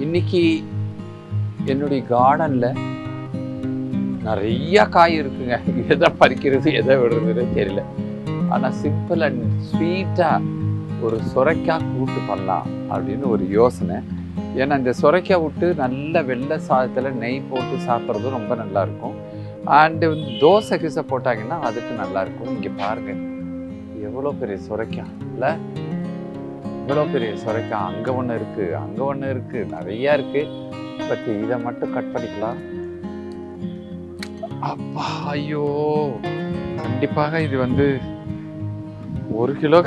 இன்னைக்கு என்னுடைய கார்டனில் நிறைய காய் இருக்குங்க. எதை பறிக்கிறது எதை விடுறதுன்னு தெரியல. ஆனால் சிம்பிள் அண்ட் ஸ்வீட்டாக ஒரு சொரைக்காய் கூட்டு பண்ணலாம் அப்படின்னு ஒரு யோசனை. ஏன்னா இந்த சொரைக்காய் விட்டு நல்ல வெள்ளை சாதத்தில் நெய் போட்டு சாப்பிட்றதும் ரொம்ப நல்லாயிருக்கும். அண்டு வந்து தோசை கிசை போட்டாங்கன்னா அதுக்கு நல்லாயிருக்கும். இங்கே பாருங்கள் எவ்வளோ பெரிய சொரைக்காய் இல்லை, இவ்வளோ பெரிய சொரைக்காய். அங்கே ஒன்று இருக்குது, அங்கே ஒன்று இருக்குது, நிறையா இருக்குது. பட் இதை மட்டும் கட் பண்ணிக்கலாம். அப்பா ஐயோ, கண்டிப்பாக இது வந்து 1 கிலோ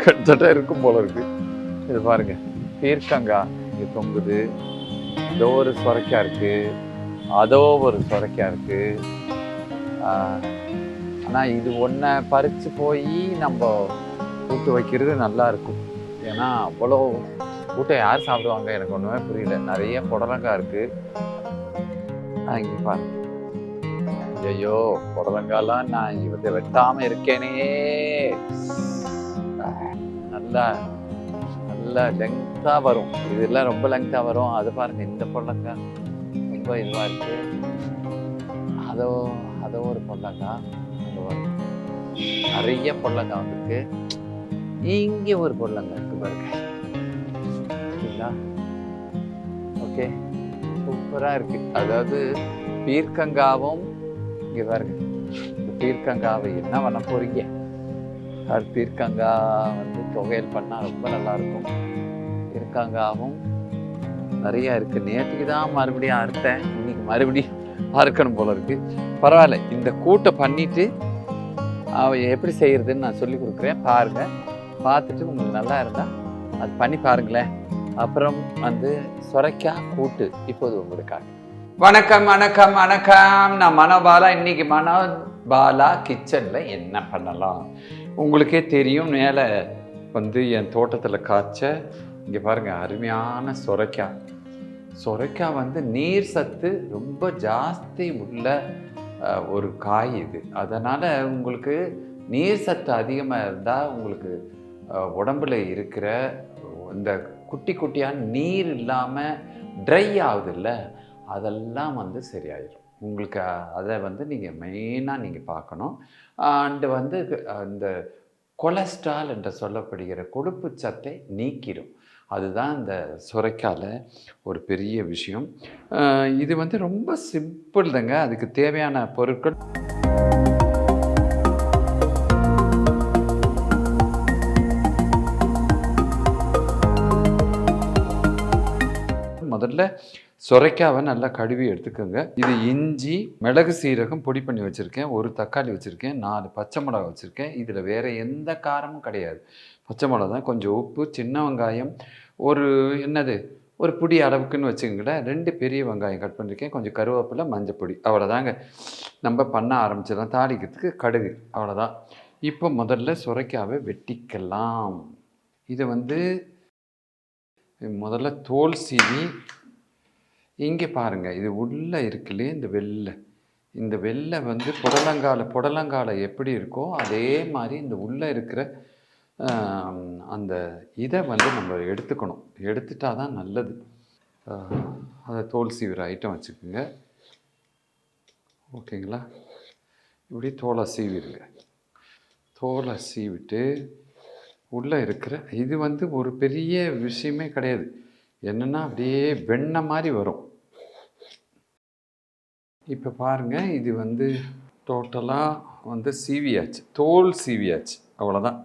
கிட்டத்தட்ட இருக்கும் போல இருக்கு. இது பாருங்க, பீர்க்கங்காய் இங்கே தொங்குது. இதோ ஒரு சொரைக்காய் இருக்குது, அதோ ஒரு சொரைக்காய் இருக்குது. ஆனால் இது ஒன்றை பறித்து போய் நம்ம கூட்டு வைக்கிறது நல்லா இருக்கும். ஏன்னா அவ்வளோ கூட்டை யார் சாப்பிடுவாங்க எனக்கு ஒன்றுமே புரியல. நிறைய புடலங்காய் இருக்குது. இங்கே பாருங்க, ஐயோ புடலங்காய்லாம் நான் இதை வெட்டாமல் இருக்கேனே. நல்லா நல்லா லெங்க்த்தாக வரும், இதெல்லாம் ரொம்ப லெங்க்த்தாக வரும். அது பாருங்க, இந்த புடலங்காய் ரொம்ப இதுவாக இருக்குது. அதோ ஒரு புடலங்காய், அங்கே வரும் நிறைய புடலங்காய் வந்துருக்கு. இங்கே ஒரு பொருளங்க இருக்கு பாருங்க. ஓகே, சூப்பராக இருக்கு. அதாவது பீர்க்கங்காவும் இங்கே பாருங்க. இந்த பீர்க்கங்காவை என்ன பண்ண போறீங்க? பீர்க்கங்காய் வந்து தொகையல் பண்ணால் ரொம்ப நல்லா இருக்கும். பீர்க்கங்காவும் நிறைய இருக்கு. நேற்றுக்கு தான் மறுபடியும் அறுத்தேன், இன்னைக்கு மறுபடியும் அறுக்கணும் போல இருக்கு. பரவாயில்ல, இந்த கூட்டை பண்ணிட்டு எப்படி செய்யறதுன்னு நான் சொல்லி கொடுக்குறேன். பாருங்க, பார்த்துட்டு உங்களுக்கு நல்லா இருந்தால் அது பண்ணி பாருங்களேன். அப்புறம் வந்து சொரைக்காய் கூட்டு இப்போது உங்களுக்காக. வணக்கம் வணக்கம் வணக்கம், நான் மனோபாலா. இன்னைக்கு மனோபாலா கிச்சனில் என்ன பண்ணலாம் உங்களுக்கே தெரியும். மேலே வந்து என் தோட்டத்தில் காய்ச்ச இங்கே பாருங்கள் அருமையான சொரைக்காய். சொரைக்காய் வந்து நீர் சத்து ரொம்ப ஜாஸ்தி உள்ள ஒரு காய் இது. அதனால் உங்களுக்கு நீர் சத்து அதிகமாக இருந்தால் உங்களுக்கு உடம்புல இருக்கிற இந்த குட்டி குட்டியான நீர் இல்லாமல் ட்ரை ஆகுதுல்ல, அதெல்லாம் வந்து சரியாயிடும் உங்களுக்கு. அதை வந்து நீங்கள் மெயினாக நீங்கள் பார்க்கணும். அண்டு வந்து இந்த கொலஸ்ட்ரால் என்று சொல்லப்படுகிற கொழுப்பு சத்தை நீக்கிடும். அதுதான் இந்த சுரைக்காயில் ஒரு பெரிய விஷயம். இது வந்து ரொம்ப சிம்பிள் தாங்க. அதுக்கு தேவையான பொருட்கள் முதல்ல சொரைக்காவை நல்லா கழுவி எடுத்துக்கோங்க. இது இஞ்சி, மிளகு, சீரகம் பொடி பண்ணி வச்சுருக்கேன். ஒரு தக்காளி வச்சுருக்கேன், 4 பச்சை மிளகா வச்சுருக்கேன். இதில் வேறு எந்த காரமும் கிடையாது. பச்சை மிளகா தான், கொஞ்சம் உப்பு, சின்ன வெங்காயம் ஒரு புடி அளவுக்குன்னு வச்சுக்கோங்களேன். 2 பெரிய வெங்காயம் கட் பண்ணியிருக்கேன், கொஞ்சம் கருவேப்பிலை, மஞ்சப்பொடி, அவ்வளோதாங்க. நம்ம பண்ண ஆரம்பிச்சிடலாம். தாளிக்கிறதுக்கு கடுகு, அவ்வளோதான். இப்போ முதல்ல சுரைக்காவை வெட்டிக்கலாம். இதை வந்து முதல்ல தோல் சீவி, இங்கே பாருங்கள், இது உள்ளே இருக்குல்லையே இந்த வெள்ளை வந்து புடலங்கால எப்படி இருக்கோ அதே மாதிரி இந்த உள்ளே இருக்கிற அந்த இதை வந்து நம்ம எடுத்துக்கணும். எடுத்துட்டா தான் நல்லது. அதை தோல் சீவிற ஐட்டம் வச்சுக்கோங்க. ஓகேங்களா? இப்படி தோலை சீவிடுங்க. தோலை சீவிட்டு உள்ளே இருக்கிற இது வந்து ஒரு பெரிய விஷயமே கிடையாது. என்னென்னா அப்படியே வெண்ணெய் மாதிரி வரும். இப்போ பாருங்கள், இது வந்து டோட்டலாக வந்து சீவியாச்சு, தோல் சீவியாச்சு, அவ்வளோதான்.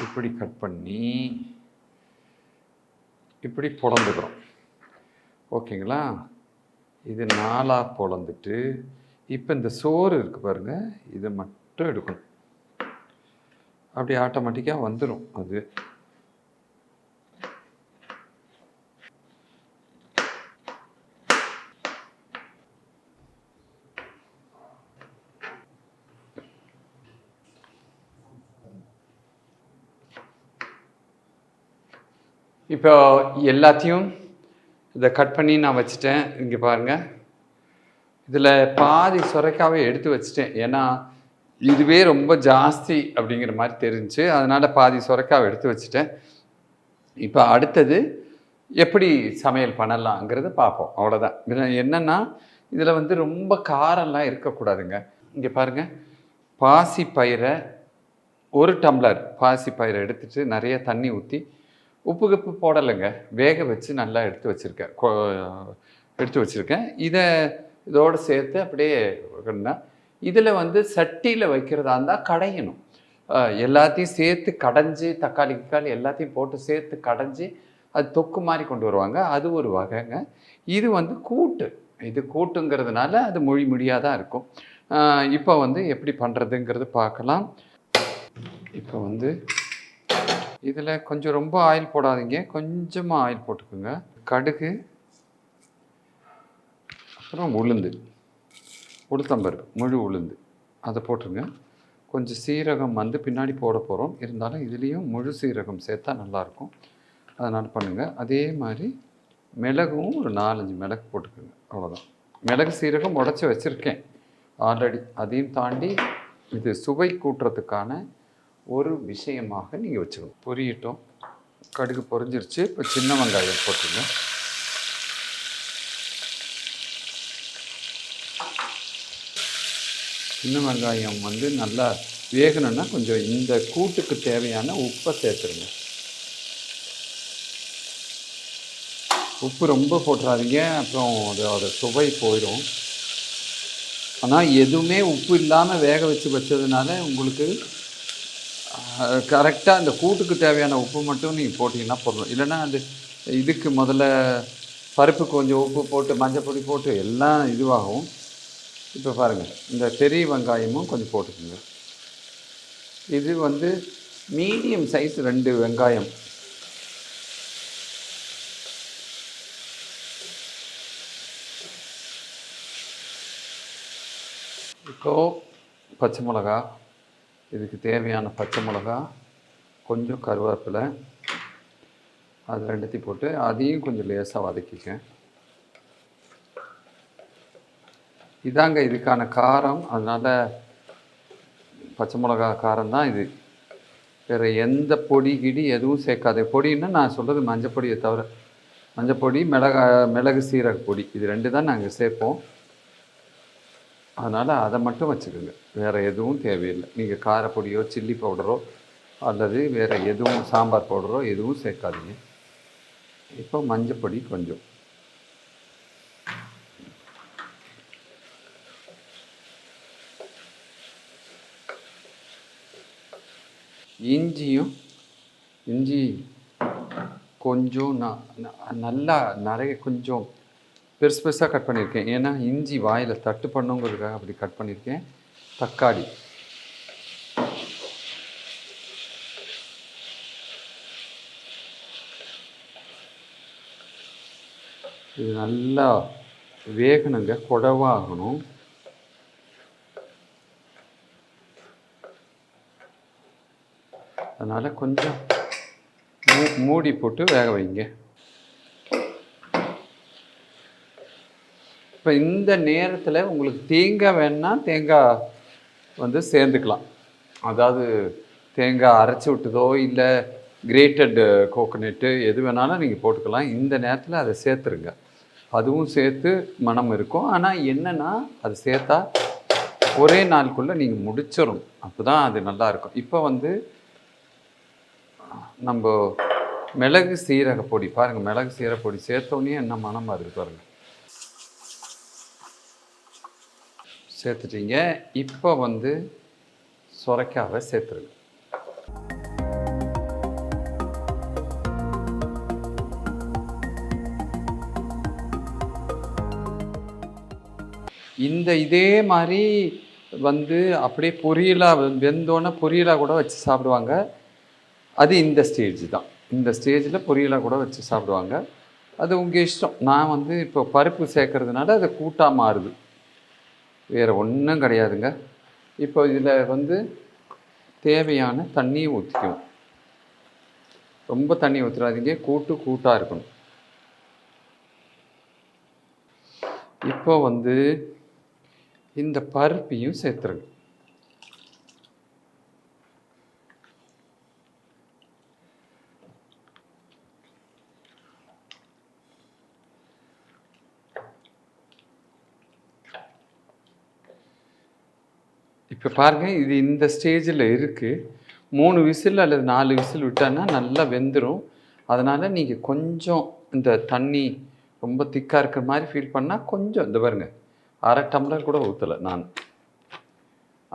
இப்படி கட் பண்ணி இப்படி பொளந்துக்கிறோம். ஓகேங்களா? இது 4ஆக பொளந்துட்டு இப்போ இந்த சோறு இருக்குது பாருங்கள், இதை மட்டும் எடுக்கணும். அப்படி ஆட்டோமேட்டிக்காக வந்துடும். அது இப்போ எல்லாத்தையும் இதை கட் பண்ணி நான் வச்சுட்டேன். இங்கே பாருங்கள், இதில் பாதி சுரைக்காவே எடுத்து வச்சுட்டேன். ஏன்னா இதுவே ரொம்ப ஜாஸ்தி அப்படிங்கிற மாதிரி தெரிஞ்சு, அதனால் பாதி சுரைக்காவை எடுத்து வச்சுட்டேன். இப்போ அடுத்தது எப்படி சமையல் பண்ணலாங்கிறத பார்ப்போம். அவ்வளோதான். இதில் என்னென்னா, இதில் வந்து ரொம்ப காரம்லாம் இருக்கக்கூடாதுங்க. இங்கே பாருங்கள், பாசிப்பயிரை 1 டம்ளர் பாசிப்பயிரை எடுத்துகிட்டு நிறைய தண்ணி ஊற்றி, உப்பு கப்பு போடலைங்க, வேக வச்சு நல்லா எடுத்து வச்சுருக்கேன். இதோடு சேர்த்து அப்படியே இதில் வந்து சட்டியில் வைக்கிறதா இருந்தால் கடையணும். எல்லாத்தையும் சேர்த்து கடைஞ்சி, தக்காளி எல்லாத்தையும் போட்டு சேர்த்து கடைஞ்சி அது தொக்கு மாதிரி கொண்டு வருவாங்க. அது ஒரு வகைங்க. இது வந்து கூட்டு. இது கூட்டுங்கிறதுனால அது மொழியாக தான் இருக்கும். இப்போ வந்து எப்படி பண்ணுறதுங்கிறது பார்க்கலாம். இப்போ வந்து இதில் கொஞ்சம் ரொம்ப ஆயில் போடாதீங்க, கொஞ்சமாக ஆயில் போட்டுக்கோங்க. கடுகு, அப்புறம் உளுத்தம்பருப்பு, முழு உளுந்து அதை போட்டுருங்க. கொஞ்சம் சீரகம் வந்து பின்னாடி போட போகிறோம். இருந்தாலும் இதுலேயும் முழு சீரகம் சேர்த்தா நல்லாயிருக்கும். அதனால் பண்ணுங்கள். அதே மாதிரி மிளகும் ஒரு 4-5 மிளகு போட்டுக்கோங்க. அவ்வளோதான். மிளகு சீரகம் உடச்சி வச்சுருக்கேன் ஆல்ரெடி. அதையும் தாண்டி இது சுவை கூட்டுறதுக்கான ஒரு விஷயமாக நீங்கள் வச்சுக்கணும். பொரியட்டும். கடுகு பொரிஞ்சிருச்சு. இப்போ சின்ன வெங்காயம் போட்டுருங்க. சின்ன வெங்காயம் வந்து நல்லா வேகணும்னா கொஞ்சம் இந்த கூட்டுக்கு தேவையான உப்பை சேர்த்துருங்க. உப்பு ரொம்ப போட்டுறாதீங்க, அப்புறம் அதோட சுவை போயிடும். ஆனால் எதுவுமே உப்பு இல்லாமல் வேக வச்சதுனால உங்களுக்கு கரெக்டாக அந்த கூட்டுக்கு தேவையான உப்பு மட்டும் நீங்கள் போட்டிங்கன்னா போடணும். இல்லைன்னா அது இதுக்கு முதல்ல பருப்பு கொஞ்சம் உப்பு போட்டு மஞ்சள் பொடி போட்டு எல்லாம் இதுவாகும். இப்போ பாருங்கள், இந்த பெரிய வெங்காயமும் கொஞ்சம் போட்டுக்கோங்க. இது வந்து மீடியம் சைஸ் 2 வெங்காயம். இப்போது பச்சை மிளகா, இதுக்கு தேவையான பச்சை மிளகா, கொஞ்சம் கருவேப்பிலை, அது ரெண்டுத்தையும் போட்டு அதையும் கொஞ்சம் லேசாக வதக்கிக்க. இதாங்க இதுக்கான காரம். அதனால் பச்சை மிளகா காரம் தான் இது. வேறு எந்த பொடி எதுவும் சேர்க்காது. பொடின்னா நான் சொல்கிறது மஞ்சள் பொடியை தவிர, மஞ்சள் பொடி, மிளகு சீரக பொடி, இது 2 தான் நாங்கள் சேர்ப்போம். அதனால் அதை மட்டும் வச்சுக்கோங்க. வேறு எதுவும் தேவையில்லை. நீங்கள் காரப்பொடியோ சில்லி பவுடரோ அல்லது வேறு எதுவும் சாம்பார் பவுடரோ எதுவும் சேர்க்காதீங்க. இப்போ மஞ்சள் பொடி கொஞ்சம், இஞ்சி கொஞ்சம் நல்லா நிறைய கொஞ்சம் பெருசாக கட் பண்ணியிருக்கேன். ஏன்னா இஞ்சி வாயில் தட்டு பண்ணுங்கிறதுக்காக அப்படி கட் பண்ணியிருக்கேன். தக்காளி, இது நல்லா வேகணுங்க, குழவாகணும். அதனால் கொஞ்சம் மூடி போட்டு வேக வைங்க. இப்போ இந்த நேரத்தில் உங்களுக்கு தேங்காய் வேணுன்னா தேங்காய் வந்து சேர்ந்துக்கலாம். அதாவது தேங்காய் அரைச்சி விட்டதோ இல்லை கிரேட்டட் கோகோனட்டு எது வேணாலும் நீங்கள் போட்டுக்கலாம். இந்த நேரத்தில் அதை சேர்த்துருங்க. அதுவும் சேர்த்து மனம் இருக்கும். ஆனால் என்னென்னா அது சேர்த்தா ஒரே நாளுக்குள்ளே நீங்கள் முடிச்சிடும். அப்போ தான் அது நல்லாயிருக்கும். இப்போ வந்து நம்ம மிளகு சீரக பொடி பாருங்கள், மிளகு சீரக பொடி சேர்த்தோன்னே என்ன மனமாக இருக்குது பாருங்கள். சேர்த்துட்டீங்க. இப்போ வந்து சுரைக்காவை சேர்த்துருங்க. இதே மாதிரி வந்து அப்படியே பொரியலாக வெந்தோன்னே பொரியலாக கூட வச்சு சாப்பிடுவாங்க. அது இந்த ஸ்டேஜ் தான். இந்த ஸ்டேஜில் பொரியலாக கூட வச்சு சாப்பிடுவாங்க. அது உங்கள் இஷ்டம். நான் வந்து இப்போ பருப்பு சேர்க்கறதுனால அது கூட்டாக மாறுது, வேறு ஒன்றும் கிடையாதுங்க. இப்போ இதில் வந்து தேவையான தண்ணியை ஊற்றிக்கும். ரொம்ப தண்ணி ஊற்றுறாதீங்க, கூட்டாக இருக்கணும். இப்போ வந்து இந்த பருப்பையும் சேர்த்துருங்க. இப்போ பாருங்கள், இது இந்த ஸ்டேஜில் இருக்குது. 3 விசில் அல்லது 4 விசில் விட்டான்னா நல்லா வெந்துடும். அதனால் நீங்கள் கொஞ்சம் இந்த தண்ணி ரொம்ப திக்காக இருக்கிற மாதிரி ஃபீல் பண்ணால் கொஞ்சம் இந்த பாருங்கள், 1/2 டம்ளர் கூட ஊற்றலை நான்,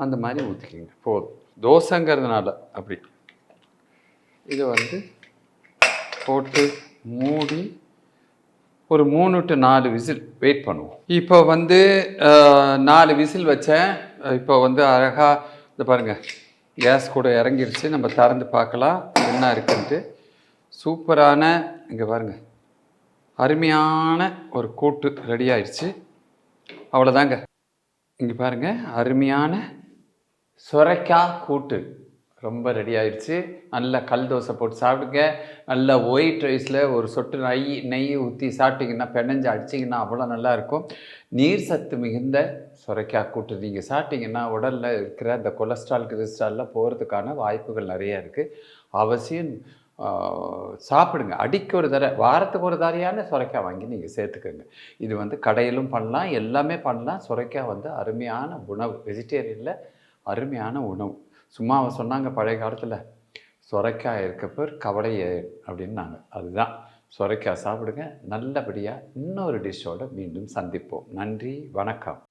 அந்த மாதிரி ஊற்றிக்கிங்க போதும். தோசைங்கிறதுனால அப்படி. இதை வந்து போட்டு மூடி ஒரு 3 to 4 விசில் வெயிட் பண்ணுவோம். இப்போ வந்து 4 விசில் வச்சேன். இப்போ வந்து அழகாக இந்த பாருங்கள், கேஸ் கூட இறங்கிருச்சு. நம்ம திறந்து பார்க்கலாம் என்ன இருக்குன்ட்டு. சூப்பரான, இங்கே பாருங்கள், அருமையான ஒரு கூட்டு ரெடி ஆயிடுச்சு. அவ்வளோதாங்க. இங்கே பாருங்கள், அருமையான சொரைக்காய் கூட்டு ரொம்ப ரெடி ஆயிடுச்சு. நல்லா கல் தோசை போட்டு சாப்பிடுங்க. நல்லா ஒயிட் ரைஸில் ஒரு சொட்டு நெய் ஊற்றி சாப்பிட்டிங்கன்னா, பெனஞ்சு அடிச்சிங்கன்னா அவ்வளோ நல்லாயிருக்கும். நீர் சத்து மிகுந்த சொரைக்காய் கூட்டு நீங்கள் சாப்பிட்டிங்கன்னா உடலில் இருக்கிற அந்த கிறிஸ்டால்லாம் போகிறதுக்கான வாய்ப்புகள் நிறையா இருக்குது. அவசியம் சாப்பிடுங்க. அடிக்க ஒரு தடவை, வாரத்துக்கு ஒரு தடையான சுரைக்காய் வாங்கி நீங்கள் சேர்த்துக்கோங்க. இது வந்து கடையிலும் பண்ணலாம், எல்லாமே பண்ணலாம். சுரைக்காய் வந்து அருமையான உணவு, வெஜிடேரியனில் அருமையான உணவு. சும்மா அவன் சொன்னாங்க பழைய காலத்தில், சுரைக்காய் இருக்க பேர் கவலையே அப்படின்னாங்க. அதுதான், சுரைக்காய் சாப்பிடுங்க. நல்லபடியாக இன்னொரு டிஷ்ஷோடு மீண்டும் சந்திப்போம். நன்றி, வணக்கம்.